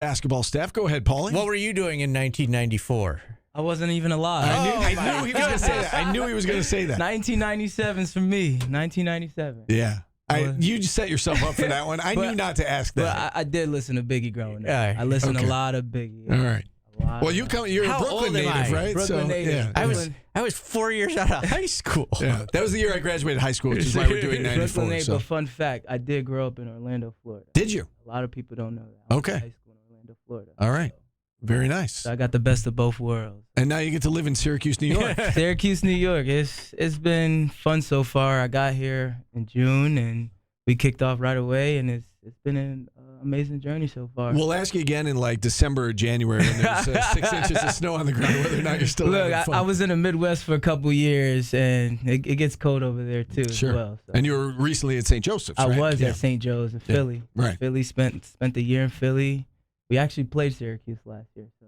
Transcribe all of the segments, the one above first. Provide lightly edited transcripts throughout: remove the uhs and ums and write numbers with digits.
basketball staff. Go ahead, Paulie. What were you doing in 1994? I wasn't even alive. I knew he was going to say that. I knew he was going to say that. 1997's for me. 1997. Yeah. You just set yourself up for that one. I knew not to ask that. But I did listen to Biggie growing up. I listened to a lot of Biggie. All right. Well, you're a Brooklyn native, right? Brooklyn native. Yeah. I was 4 years out of high school. Yeah. That was the year I graduated high school, which is why we're doing 94. Brooklyn native, so. but fun fact, I did grow up in Orlando, Florida. Did you? A lot of people don't know that. I went to high school in Orlando, Florida. All right. Very nice. So I got the best of both worlds. And now you get to live in Syracuse, New York. Syracuse, New York. It's been fun so far. I got here in June, and we kicked off right away, and it's been an amazing journey so far. We'll ask you again in like December or January when there's 6 inches of snow on the ground, whether or not you're still having fun. I was in the Midwest for a couple years, and it gets cold over there too as well. So. And you were recently at St. Joseph's, right? I was at St. Joe's in Philly. Right. Philly spent the year in Philly. We actually played Syracuse last year, so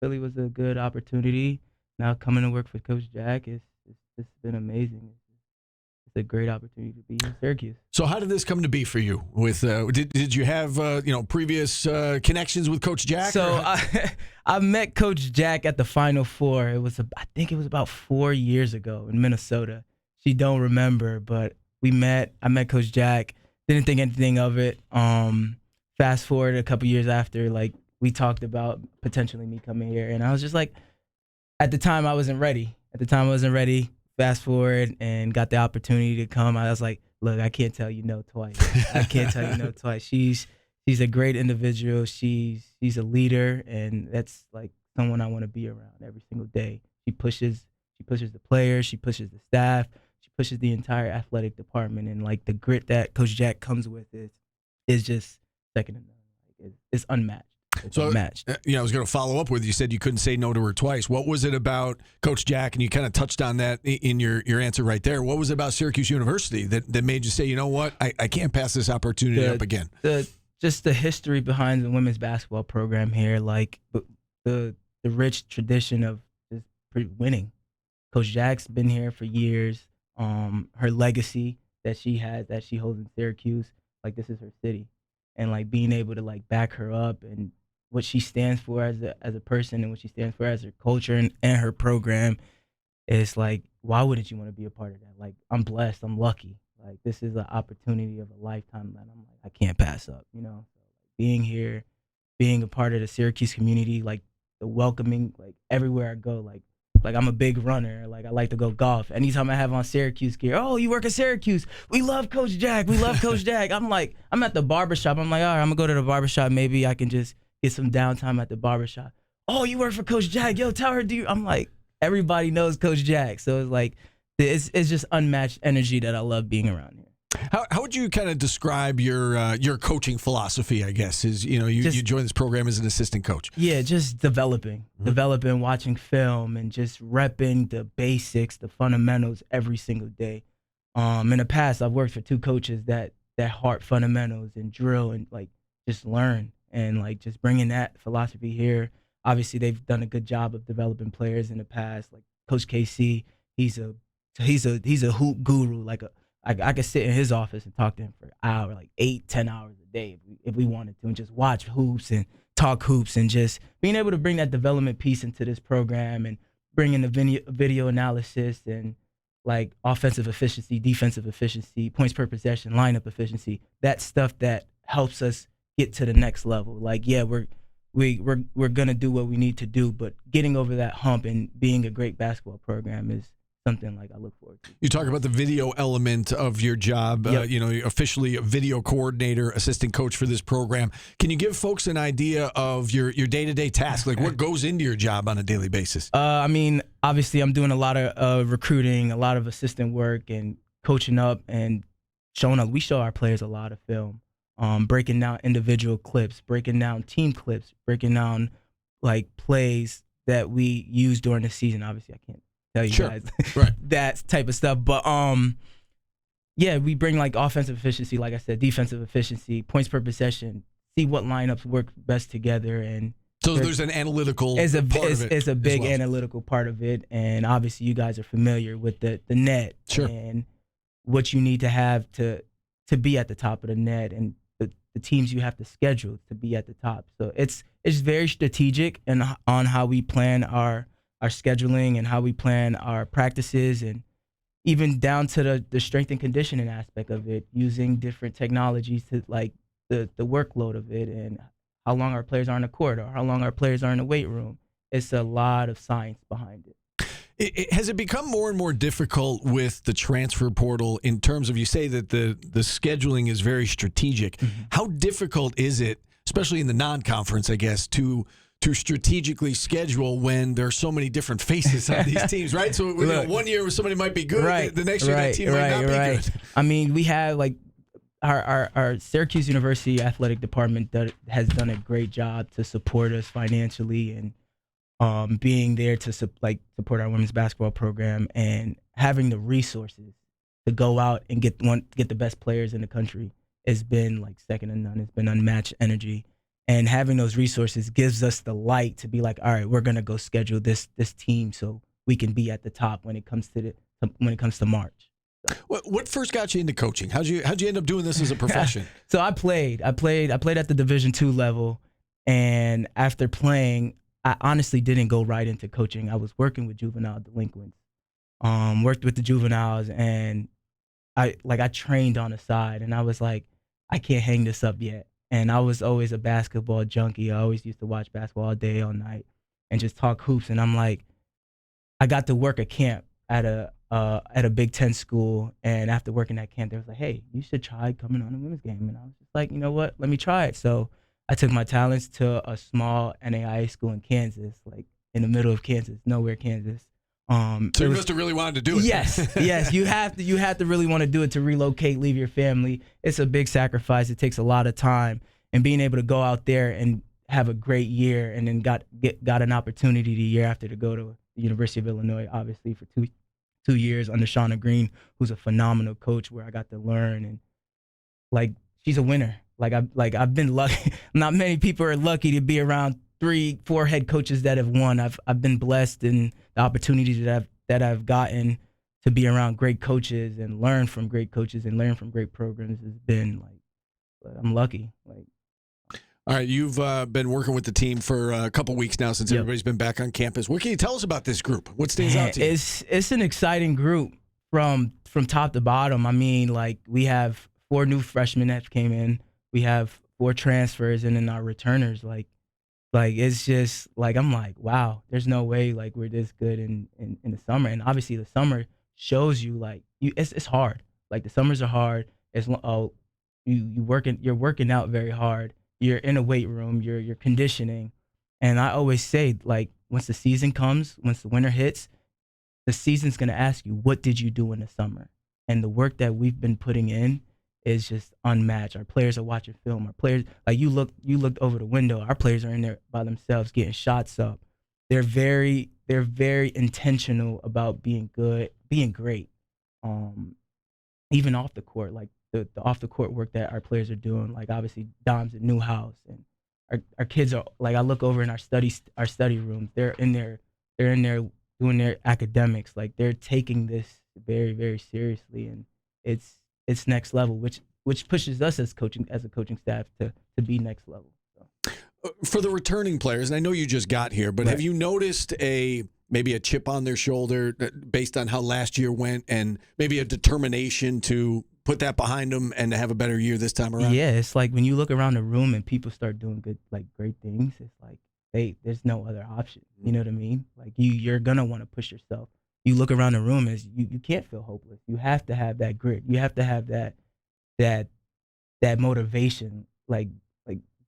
Philly was a good opportunity. Now coming to work for Coach Jack, it's been amazing. It's a great opportunity to be in Syracuse. So how did this come to be for you? With did you have previous connections with Coach Jack? So I met Coach Jack at the Final Four. I think it was about 4 years ago in Minnesota. She don't remember, but I met Coach Jack. Didn't think anything of it. Fast forward a couple years after, like we talked about potentially me coming here, and I was just like, at the time I wasn't ready. Fast forward and got the opportunity to come. I was like, look, I can't tell you no twice. She's a great individual. She's a leader, and that's like someone I want to be around every single day. She pushes the players, she pushes the staff, she pushes the entire athletic department, and like the grit that Coach Jack comes with is just second to none. It's unmatched. Unmatched. I was going to follow up with you. Said you couldn't say no to her twice. What was it about Coach Jack? And you kind of touched on that in your answer right there. What was it about Syracuse University that made you say, you know what, I can't pass this opportunity up again? Just the history behind the women's basketball program here, like the rich tradition of just winning. Coach Jack's been here for years. Her legacy that she has, that she holds in Syracuse, like this is her city, and like being able to like back her up and what she stands for as a person and what she stands for as her culture and her program is like, why wouldn't you want to be a part of that? Like, I'm blessed, I'm lucky. Like, this is an opportunity of a lifetime that I'm like, I can't pass up, So, like, being here, being a part of the Syracuse community, like the welcoming, like everywhere I go, like I'm a big runner. Like, I like to go golf. Anytime I have on Syracuse gear, oh, you work at Syracuse. We love Coach Jack. We love Coach Jack. I'm like, I'm at the barbershop. I'm like, all right, I'm going to go to the barbershop. Maybe I can just get some downtime at the barbershop. Oh, you work for Coach Jack. Yo, tell her, I'm like, everybody knows Coach Jack. So it's like, it's just unmatched energy that I love being around here. How would you kind of describe your coaching philosophy, I guess, is, you joined this program as an assistant coach? Yeah, just developing, watching film, and just repping the basics, the fundamentals every single day. In the past, I've worked for 2 coaches that heart fundamentals and drill and, like, just learn and, like, just bringing that philosophy here. Obviously, they've done a good job of developing players in the past. Like Coach KC, he's a hoop guru, like I could sit in his office and talk to him for an hour, like 8-10 hours a day if we wanted to, and just watch hoops and talk hoops, and just being able to bring that development piece into this program and bring in the video analysis and like offensive efficiency, defensive efficiency, points per possession, lineup efficiency, that stuff that helps us get to the next level. Like, yeah, we're gonna do what we need to do, but getting over that hump and being a great basketball program is something like I look forward to. You talk about the video element of your job, yep. You're officially a video coordinator, assistant coach for this program. Can you give folks an idea of your day-to-day tasks? Like, what goes into your job on a daily basis? I mean, obviously I'm doing a lot of recruiting, a lot of assistant work and coaching up and showing up. We show our players a lot of film, breaking down individual clips, breaking down team clips, breaking down like plays that we use during the season. Obviously I can't tell you guys that type of stuff. But yeah, we bring like offensive efficiency, like I said, defensive efficiency, points per possession, see what lineups work best together. And so there's an analytical part of it. It's a big analytical part of it. And obviously you guys are familiar with the net and what you need to have to be at the top of the net and the teams you have to schedule to be at the top. So it's very strategic and on how we plan our scheduling and how we plan our practices, and even down to the strength and conditioning aspect of it, using different technologies to like the workload of it and how long our players are on the court or how long our players are in the weight room. It's a lot of science behind it. Has it become more and more difficult with the transfer portal in terms of, you say that the scheduling is very strategic. Mm-hmm. How difficult is it, especially in the non-conference, I guess, to strategically schedule when there are so many different faces on these teams, right? So one year somebody might be good, right, the next year that team might not be good. I mean, we have like our Syracuse University athletic department has done a great job to support us financially and being there to support our women's basketball program and having the resources to go out and get the best players in the country has been like second to none. It's been unmatched energy, and having those resources gives us the light to be like, all right, we're gonna go schedule this team so we can be at the top when it comes to March. What first got you into coaching? How'd you end up doing this as a profession? So I played at the Division II level, and after playing, I honestly didn't go right into coaching. I was working with juvenile delinquents, worked with the juveniles, and I trained on the side, and I was like, I can't hang this up yet. And I was always a basketball junkie. I always used to watch basketball all day, all night, and just talk hoops. And I'm like, I got to work a camp at a Big Ten school, and after working that camp, they was like, hey, you should try coming on a women's game. And I was just like, you know what? Let me try it. So I took my talents to a small NAIA school in Kansas, like in the middle of Kansas, nowhere, Kansas. So you must have really wanted to do it. Yes. You have to really want to do it, to relocate, leave your family. It's a big sacrifice. It takes a lot of time, and being able to go out there and have a great year, and then got an opportunity the year after to go to the University of Illinois, obviously for two years under Shauna Green, who's a phenomenal coach, where I got to learn, and like she's a winner. I've been lucky. Not many people are lucky to be around 3-4 head coaches that have won. I've been blessed in the opportunities that I've gotten to be around great coaches and learn from great coaches and learn from great programs has been like, I'm lucky. Like, all right, you've been working with the team for a couple weeks now since everybody's been back on campus. What can you tell us about this group? What stands out to you? It's an exciting group from top to bottom. I mean, like, we have 4 new freshmen that came in. We have 4 transfers, and then our returners. Like it's just like, I'm like, wow, there's no way like we're this good in the summer. And obviously the summer shows you like it's hard. Like the summers are hard. It's you're working out very hard. You're in a weight room. You're conditioning. And I always say, like, once the season comes, once the winter hits, the season's gonna ask you, what did you do in the summer? And the work that we've been putting in is just unmatched. Our players are watching film. Our players, like, you looked over the window. Our players are in there by themselves getting shots up. They're very intentional about being good, being great. Even off the court, like the off the court work that our players are doing. Like, obviously Dom's at Newhouse, and our kids are like, I look over in our study rooms. They're in there doing their academics. Like, they're taking this very, very seriously, and it's next level, which pushes us as a coaching staff to be next level. So. For the returning players, and I know you just got here, but have you noticed maybe a chip on their shoulder based on how last year went, and maybe a determination to put that behind them and to have a better year this time around? Yeah, it's like when you look around the room and people start doing great things, it's like there's no other option. You know what I mean? Like you're gonna want to push yourself. You look around the room as you can't feel hopeless. You have to have that grit. You have to have that motivation. Like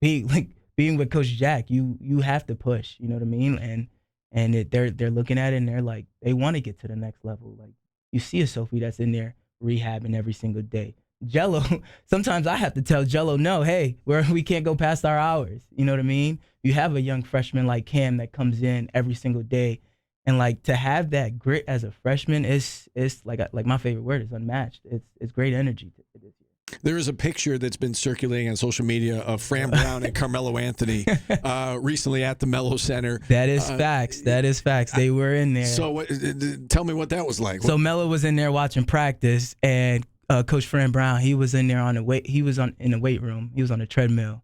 being with Coach Jack, you have to push. You know what I mean? And they're looking at it and they're like, they want to get to the next level. Like, you see a Sophie that's in there rehabbing every single day. Jello, sometimes I have to tell Jello, no, hey, we can't go past our hours. You know what I mean? You have a young freshman like Cam that comes in every single day. And like, to have that grit as a freshman is like my favorite word is unmatched. It's great energy to this year. There is a picture that's been circulating on social media of Fran Brown and Carmelo Anthony recently at the Mello Center. That is facts. That is facts. They were in there. So tell me what that was like. So Mello was in there watching practice, and Coach Fran Brown. He was in there on the weight. He was in the weight room. He was on the treadmill,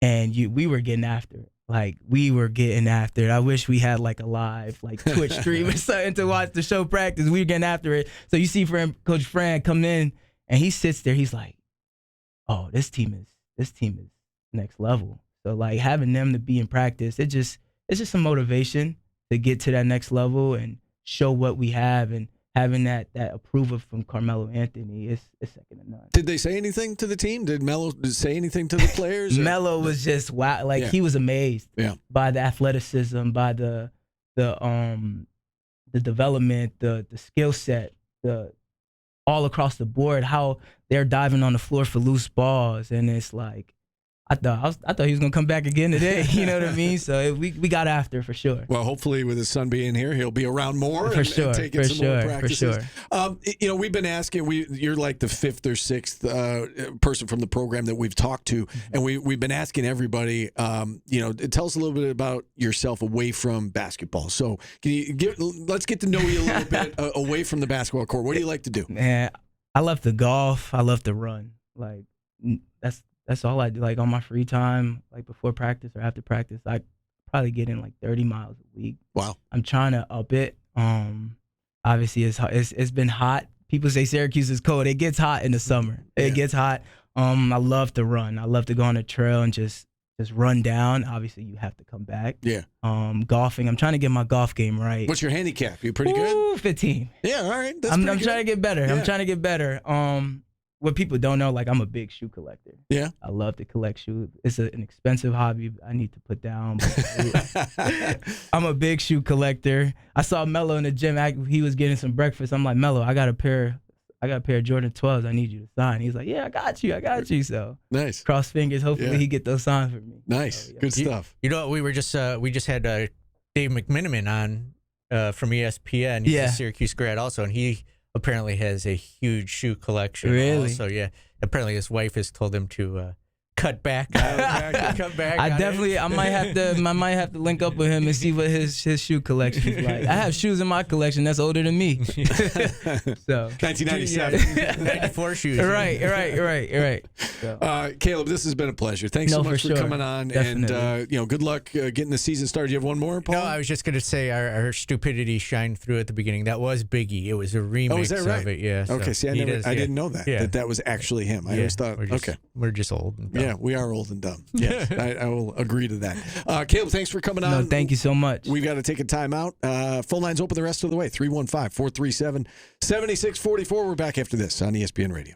and we were getting after it. Like, we were getting after it. I wish we had like a live Twitch stream or something to watch the show practice. We were getting after it. So you see Coach Fran come in, and he sits there. He's like, "Oh, this team is next level." So like, having them to be in practice, it's just some motivation to get to that next level and show what we have, and having that approval from Carmelo Anthony is second to none. Did they say anything to the team? Did Melo say anything to the players? Melo was just wow. Like, he was amazed by the athleticism, by the development, the skill set, all across the board, how they're diving on the floor for loose balls. And it's like, I thought he was gonna come back again today. You know what I mean? So we got after it for sure. Well, hopefully with his son being here, he'll be around more and taking some more practices. For sure. We've been asking. You're like the fifth or sixth person from the program that we've talked to, and we've been asking everybody. Tell us a little bit about yourself away from basketball. So let's get to know you a little bit away from the basketball court. What do you like to do? Man, I love to golf. I love to run. Like, that's all I do. Like, on my free time, like before practice or after practice, I probably get in like 30 miles a week. Wow. I'm trying to up it. Obviously it's been hot. People say Syracuse is cold. It gets hot in the summer. It gets hot. I love to run. I love to go on a trail and just run down. Obviously, you have to come back. Yeah. Golfing. I'm trying to get my golf game right. What's your handicap? You pretty good? 15. Yeah. All right. I'm trying to get better. Yeah. I'm trying to get better. What people don't know, like, I'm a big shoe collector. Yeah. I love to collect shoes. It's an expensive hobby I need to put down. I'm a big shoe collector. I saw Melo in the gym. He was getting some breakfast. I'm like, Melo, I got a pair of Jordan 12s I need you to sign. He's like, yeah, I got you. So nice. Cross fingers. Hopefully he get those signed for me. Nice. So, Good stuff. You know what? We just had Dave McMiniman on from ESPN. He's a Syracuse grad also, and he apparently has a huge shoe collection. Really? Also, yeah. Apparently his wife has told him to cut back. Cut back. I might have to link up with him and see what his shoe collection is like. I have shoes in my collection that's older than me. So 1997, 94 shoes. Right. So. Caleb, this has been a pleasure. Thanks so much for coming on. Definitely. And good luck getting the season started. Do you have one more, Paul? No, I was just going to say our stupidity shined through at the beginning. That was Biggie. It was a remix is that right? of it. Yeah. So okay. See, I didn't know that. Yeah. That was actually him. I always thought. We're just old. And dumb. Yeah, we are old and dumb. Yes, I will agree to that. Caleb, thanks for coming on. No, thank you so much. We've got to take a time out. Phone lines open the rest of the way. 315-437-7644. We're back after this on ESPN Radio.